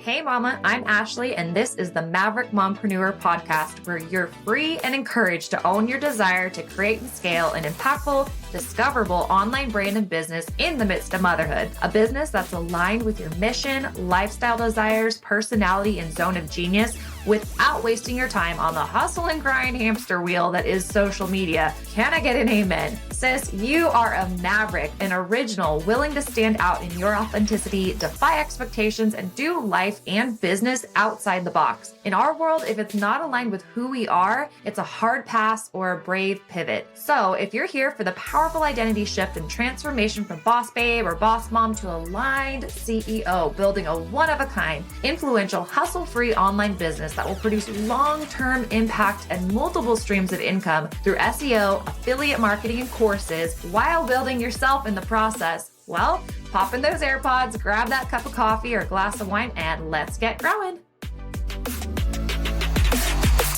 Hey mama, I'm Ashley and this is the Maverick Mompreneur Podcast, where you're free and encouraged to own your desire to create and scale an impactful, discoverable online brand and business in the midst of motherhood. A business that's aligned with your mission, lifestyle desires, personality, and zone of genius without wasting your time on the hustle and grind hamster wheel that is social media. Can I get an amen? Sis, you are a maverick, an original, willing to stand out in your authenticity, defy expectations, and do life and business outside the box. In our world, if it's not aligned with who we are, it's a hard pass or a brave pivot. So if you're here for the powerful identity shift and transformation from boss babe or boss mom to aligned CEO, building a one-of-a-kind, influential, hustle-free online business that will produce long-term impact and multiple streams of income through SEO, affiliate marketing, and courses while building yourself in the process, well, pop in those AirPods, grab that cup of coffee or glass of wine, and let's get growing.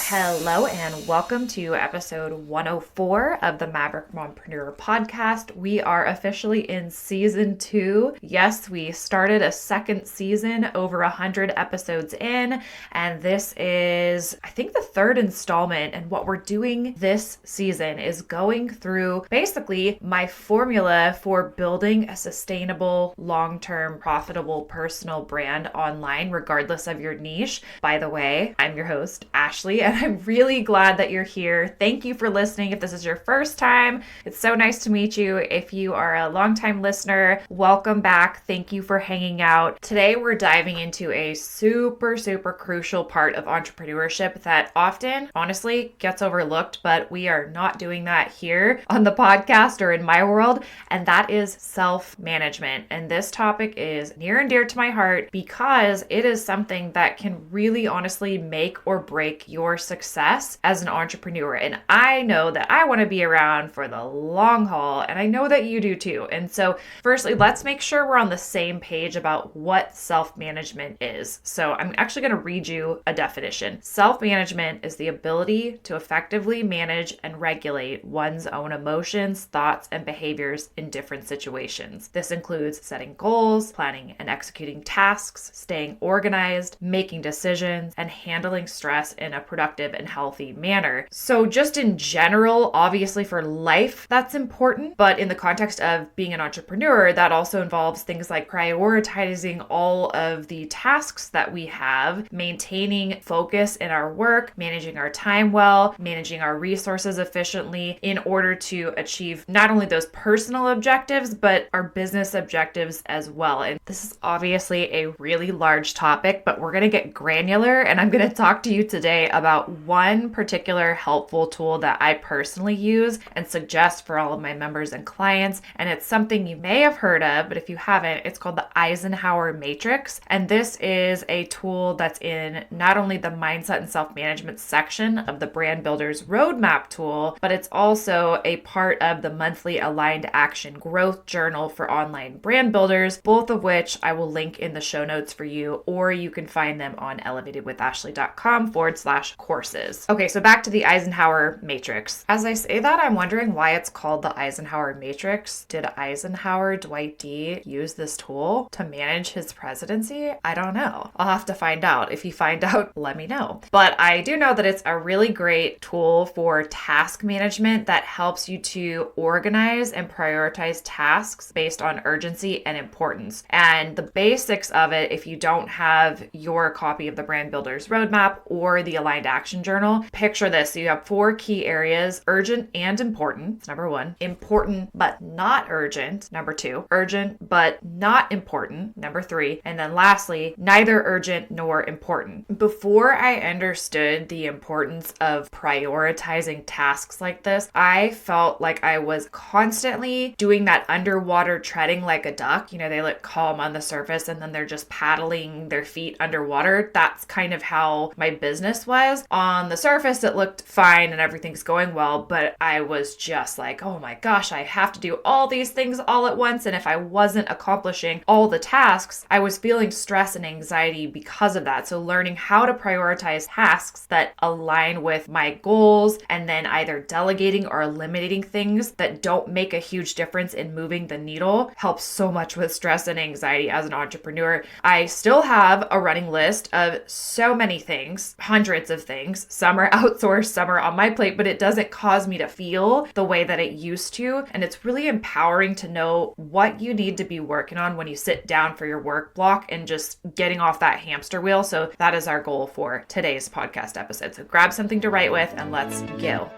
Hello and welcome to episode 104 of the Maverick Mompreneur Podcast. We are officially in season 2. Yes, we started a second season over 100 episodes in, and this is, I think, the third installment. And what we're doing this season is going through basically my formula for building a sustainable, long-term, profitable personal brand online, regardless of your niche. By the way, I'm your host, Ashley, and I'm really glad that you're here. Thank you for listening. If this is your first time, it's so nice to meet you. If you are a longtime listener, welcome back. Thank you for hanging out. Today, we're diving into a super crucial part of entrepreneurship that often, honestly, gets overlooked, but we are not doing that here on the podcast or in my world, and that is self-management. And this topic is near and dear to my heart because it is something that can really honestly make or break your success as an entrepreneur. And I know that I want to be around for the long haul, and I know that you do too. And so firstly, let's make sure we're on the same page about what self-management is. So I'm actually going to read you a definition. Self-management is the ability to effectively manage and regulate one's own emotions, thoughts, and behaviors in different situations. This includes setting goals, planning and executing tasks, staying organized, making decisions, and handling stress in a productive and healthy manner. So just in general, obviously for life, that's important. But in the context of being an entrepreneur, that also involves things like prioritizing all of the tasks that we have, maintaining focus in our work, managing our time well, managing our resources efficiently in order to achieve not only those personal objectives, but our business objectives as well. And this is obviously a really large topic, but we're going to get granular, and I'm going to talk to you today about one particular helpful tool that I personally use and suggest for all of my members and clients. And it's something you may have heard of, but if you haven't, it's called the Eisenhower Matrix. And this is a tool that's in not only the mindset and self-management section of the Brand Builder's Roadmap tool, but it's also a part of the monthly aligned action growth journal for online brand builders, both of which I will link in the show notes for you, or you can find them on elevatedwithashley.com/courses. Okay, so back to the Eisenhower Matrix. As I say that, I'm wondering why it's called the Eisenhower Matrix. Did Eisenhower Dwight D use this tool to manage his presidency? I don't know. I'll have to find out. If you find out, let me know. But I do know that it's a really great tool for task management that helps you to organize and prioritize tasks based on urgency and importance. And the basics of it, if you don't have your copy of the Brand Builder's Roadmap or the Aligned Action Journal, picture this. So you have 4 key areas: urgent and important, that's number 1. Important but not urgent, number 2. Urgent but not important, number 3. And then lastly, neither urgent nor important. Before I understood the importance of prioritizing tasks like this, I felt like I was constantly doing that underwater treading like a duck. You know, they look calm on the surface and then they're just paddling their feet underwater. That's kind of how my business was. on the surface, it looked fine and everything's going well, but I was just like, oh my gosh, I have to do all these things all at once. And if I wasn't accomplishing all the tasks, I was feeling stress and anxiety because of that. So learning how to prioritize tasks that align with my goals, and then either delegating or eliminating things that don't make a huge difference in moving the needle helps so much with stress and anxiety as an entrepreneur. I still have a running list of so many things, hundreds of things. Some are outsourced, some are on my plate, but it doesn't cause me to feel the way that it used to. And it's really empowering to know what you need to be working on when you sit down for your work block and just getting off that hamster wheel. So that is our goal for today's podcast episode. So grab something to write with and let's go.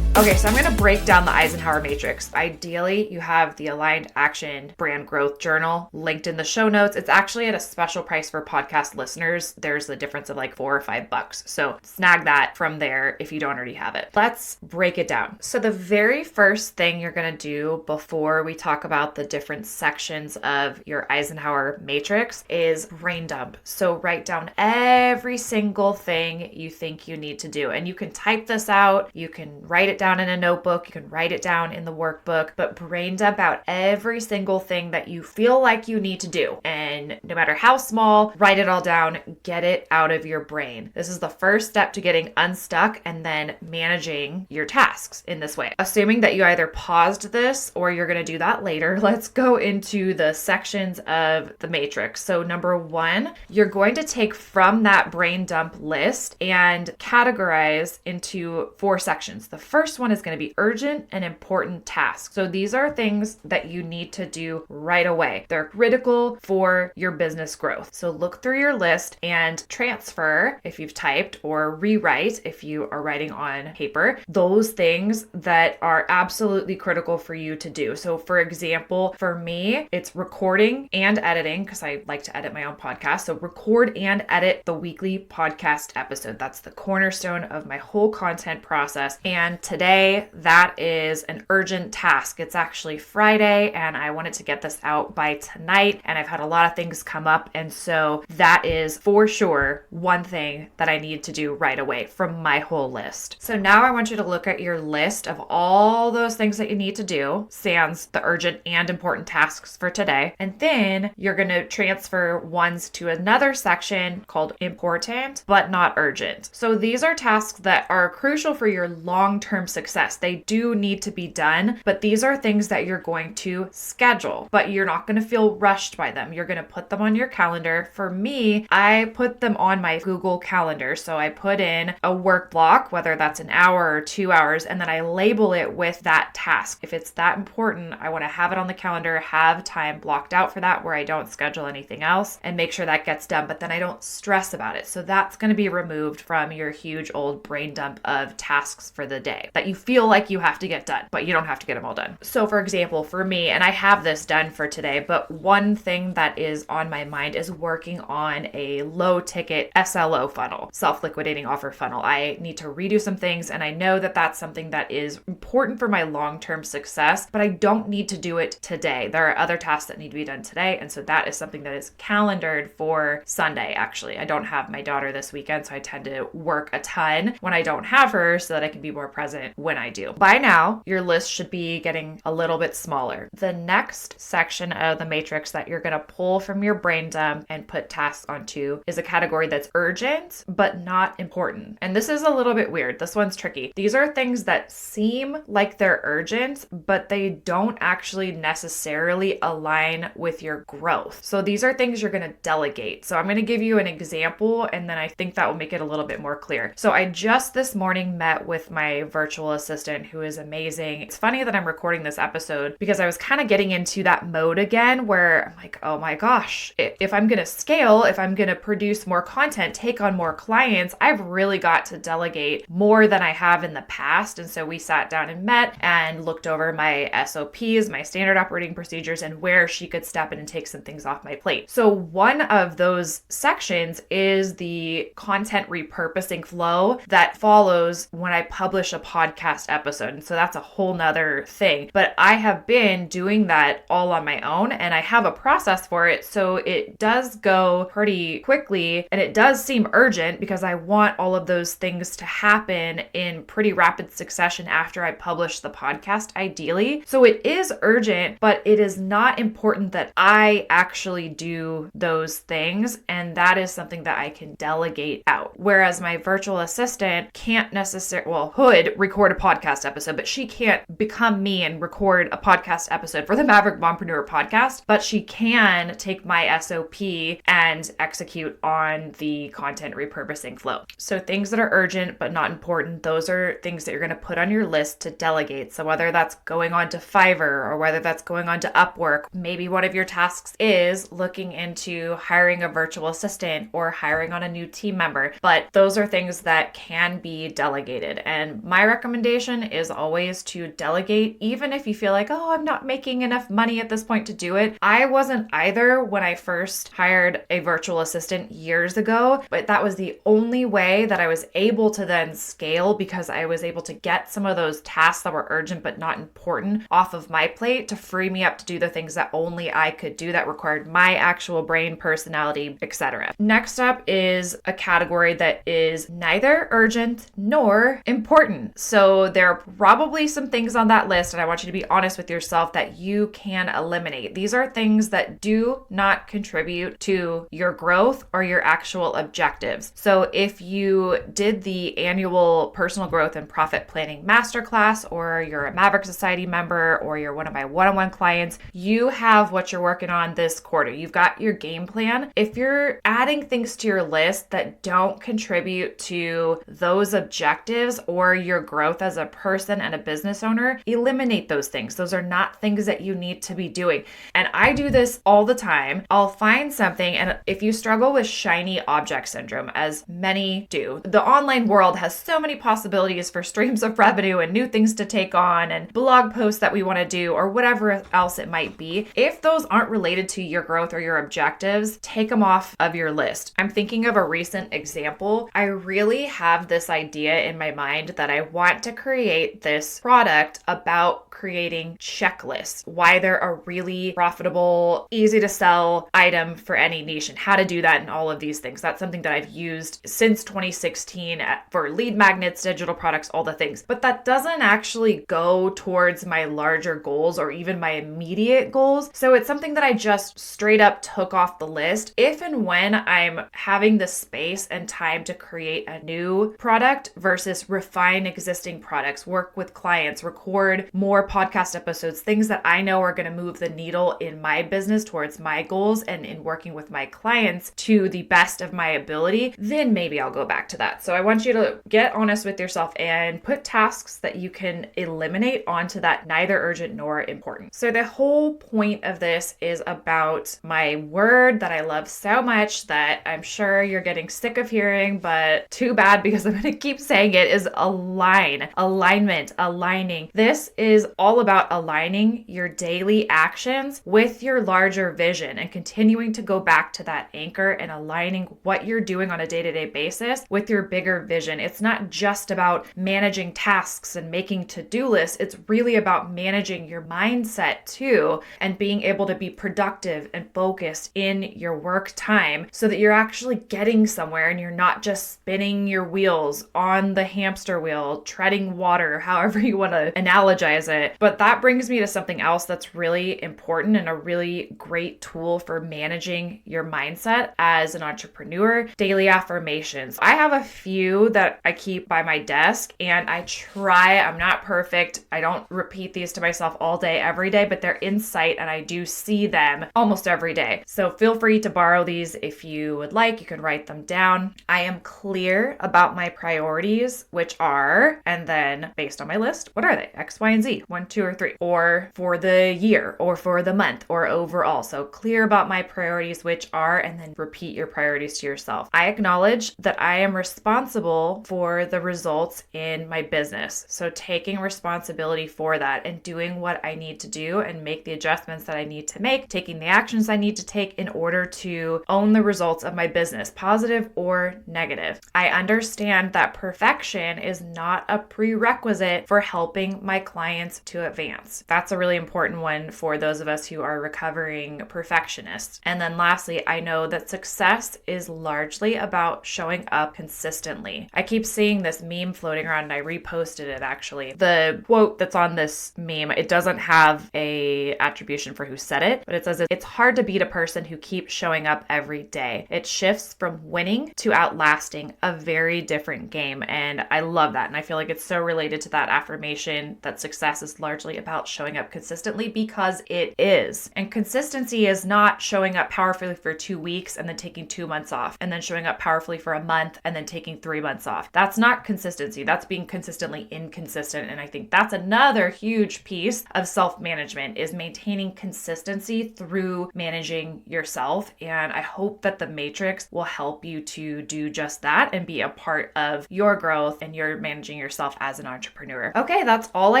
Okay, so I'm going to break down the Eisenhower Matrix. Ideally, you have the Aligned Action Brand Growth Journal linked in the show notes. It's actually at a special price for podcast listeners. There's a difference of like $4 or $5. So snag that from there if you don't already have it. Let's break it down. So the very first thing you're going to do before we talk about the different sections of your Eisenhower Matrix is brain dump. So write down every single thing you think you need to do. And you can type this out. You can write it down in a notebook. You can write it down in the workbook, but brain dump out every single thing that you feel like you need to do. And no matter how small, write it all down, get it out of your brain. This is the first step to getting unstuck and then managing your tasks in this way. Assuming that you either paused this or you're going to do that later, let's go into the sections of the matrix. So number one, you're going to take from that brain dump list and categorize into 4 sections. The first one is going to be urgent and important tasks. So these are things that you need to do right away. They're critical for your business growth. So look through your list and transfer, if you've typed, or rewrite, if you are writing on paper, those things that are absolutely critical for you to do. So for example, for me, it's recording and editing, because I like to edit my own podcast. So record and edit the weekly podcast episode. That's the cornerstone of my whole content process. And today, that is an urgent task. It's actually Friday and I wanted to get this out by tonight, and I've had a lot of things come up. And so that is for sure one thing that I need to do right away from my whole list. So now I want you to look at your list of all those things that you need to do, sans the urgent and important tasks for today. And then you're going to transfer ones to another section called important, but not urgent. So these are tasks that are crucial for your long-term success. They do need to be done, but these are things that you're going to schedule, but you're not going to feel rushed by them. You're going to put them on your calendar. For me, I put them on my Google Calendar. So I put in a work block, whether that's an hour or 2 hours, and then I label it with that task. If it's that important, I want to have it on the calendar, have time blocked out for that where I don't schedule anything else, and make sure that gets done, but then I don't stress about it. So that's going to be removed from your huge old brain dump of tasks for the day that you feel like you have to get done, but you don't have to get them all done. So for example, for me, and I have this done for today, but one thing that is on my mind is working on a low ticket SLO funnel, self-liquidating offer funnel. I need to redo some things, and I know that that's something that is important for my long-term success, but I don't need to do it today. There are other tasks that need to be done today, and so that is something that is calendared for Sunday, actually. I don't have my daughter this weekend, so I tend to work a ton when I don't have her so that I can be more present when I do. By now, your list should be getting a little bit smaller. The next section of the matrix that you're going to pull from your brain dump and put tasks onto is a category that's urgent, but not important. And this is a little bit weird. This one's tricky. These are things that seem like they're urgent, but they don't actually necessarily align with your growth. So these are things you're going to delegate. So I'm going to give you an example, and then I think that will make it a little bit more clear. So I just this morning met with my virtual assistant, who is amazing. It's funny that I'm recording this episode because I was kind of getting into that mode again where I'm like, oh my gosh, if I'm going to scale, if I'm going to produce more content, take on more clients, I've really got to delegate more than I have in the past. And so we sat down and met and looked over my SOPs, my standard operating procedures, and where she could step in and take some things off my plate. So one of those sections is the content repurposing flow that follows when I publish a podcast podcast episode. And so that's a whole nother thing. But I have been doing that all on my own, and I have a process for it. So it does go pretty quickly, and it does seem urgent because I want all of those things to happen in pretty rapid succession after I publish the podcast, ideally. So it is urgent, but it is not important that I actually do those things. And that is something that I can delegate out. Whereas my virtual assistant can't necessarily, could record a podcast episode, but she can't become me and record a podcast episode for the Maverick Mompreneur podcast, but she can take my SOP and execute on the content repurposing flow. So things that are urgent but not important, those are things that you're going to put on your list to delegate. So whether that's going on to Fiverr or whether that's going on to Upwork, maybe one of your tasks is looking into hiring a virtual assistant or hiring on a new team member. But those are things that can be delegated. And my recommendation is always to delegate, even if you feel like, oh, I'm not making enough money at this point to do it. I wasn't either when I first hired a virtual assistant years ago, but that was the only way that I was able to then scale, because I was able to get some of those tasks that were urgent but not important off of my plate to free me up to do the things that only I could do that required my actual brain, personality, etc. Next up is a category that is neither urgent nor important. So there are probably some things on that list, and I want you to be honest with yourself, that you can eliminate. These are things that do not contribute to your growth or your actual objectives. So if you did the annual personal growth and profit planning masterclass, or you're a Maverick Society member, or you're one of my one-on-one clients, you have what you're working on this quarter. You've got your game plan. If you're adding things to your list that don't contribute to those objectives or your growth as a person and a business owner, eliminate those things. Those are not things that you need to be doing. And I do this all the time. I'll find something, and if you struggle with shiny object syndrome, as many do, the online world has so many possibilities for streams of revenue and new things to take on and blog posts that we want to do or whatever else it might be. If those aren't related to your growth or your objectives, take them off of your list. I'm thinking of a recent example. I really have this idea in my mind that I want to create this product about creating checklists, why they're a really profitable, easy to sell item for any niche, and how to do that and all of these things. That's something that I've used since 2016 for lead magnets, digital products, all the things. But that doesn't actually go towards my larger goals or even my immediate goals. So it's something that I just straight up took off the list. If and when I'm having the space and time to create a new product versus refine existing products, work with clients, record more podcast episodes, things that I know are going to move the needle in my business towards my goals and in working with my clients to the best of my ability, then maybe I'll go back to that. So I want you to get honest with yourself and put tasks that you can eliminate onto that neither urgent nor important. So the whole point of this is about my word that I love so much that I'm sure you're getting sick of hearing, but too bad because I'm going to keep saying it, is align, alignment, aligning. This is all about aligning your daily actions with your larger vision and continuing to go back to that anchor and aligning what you're doing on a day-to-day basis with your bigger vision. It's not just about managing tasks and making to-do lists. It's really about managing your mindset too, and being able to be productive and focused in your work time so that you're actually getting somewhere and you're not just spinning your wheels on the hamster wheel, treading water, however you want to analogize it. But that brings me to something else that's really important and a really great tool for managing your mindset as an entrepreneur: daily affirmations. I have a few that I keep by my desk, and I try. I'm not perfect. I don't repeat these to myself all day, every day, but they're in sight and I do see them almost every day. So feel free to borrow these if you would like. You can write them down. I am clear about my priorities, which are, and then based on my list, what are they? X, Y, and Z. 1, 2, or 3, or for the year, or for the month, or overall. So clear about my priorities, which are, and then repeat your priorities to yourself. I acknowledge that I am responsible for the results in my business. So taking responsibility for that and doing what I need to do and make the adjustments that I need to make, taking the actions I need to take in order to own the results of my business, positive or negative. I understand that perfection is not a prerequisite for helping my clients to advance. That's a really important one for those of us who are recovering perfectionists. And then lastly, I know that success is largely about showing up consistently. I keep seeing this meme floating around, and I reposted it actually. The quote that's on this meme, it doesn't have a attribution for who said it, but it says it's hard to beat a person who keeps showing up every day. It shifts from winning to outlasting, a very different game. And I love that. And I feel like it's so related to that affirmation that success is largely about showing up consistently, because it is. And consistency is not showing up powerfully for 2 weeks and then taking 2 months off, and then showing up powerfully for a month and then taking 3 months off. That's not consistency. That's being consistently inconsistent. And I think that's another huge piece of self-management, is maintaining consistency through managing yourself. And I hope that the Matrix will help you to do just that and be a part of your growth and your managing yourself as an entrepreneur. Okay, that's all I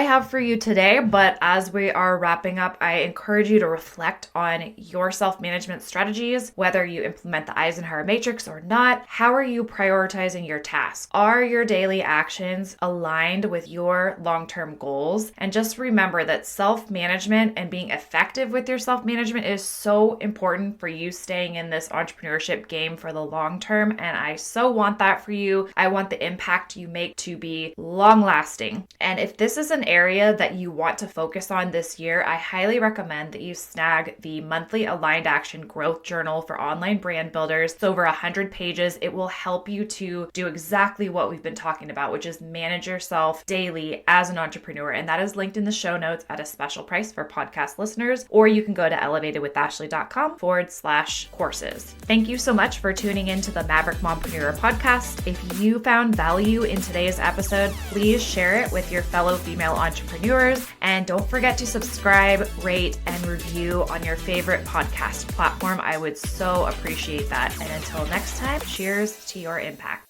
have for you today. But as we are wrapping up, I encourage you to reflect on your self-management strategies, whether you implement the Eisenhower Matrix or not. How are you prioritizing your tasks? Are your daily actions aligned with your long-term goals? And just remember that self-management and being effective with your self-management is so important for you staying in this entrepreneurship game for the long term. And I so want that for you. I want the impact you make to be long-lasting. And if this is an area that you want to focus on this year, I highly recommend that you snag the monthly Aligned Action Growth Journal for online brand builders. It's over 100 pages. It will help you to do exactly what we've been talking about, which is manage yourself daily as an entrepreneur. And that is linked in the show notes at a special price for podcast listeners, or you can go to elevatedwithashley.com/courses. Thank you so much for tuning into the Maverick Mompreneur Podcast. If you found value in today's episode, please share it with your fellow female entrepreneurs. And don't forget to subscribe, rate, and review on your favorite podcast platform. I would so appreciate that. And until next time, cheers to your impact.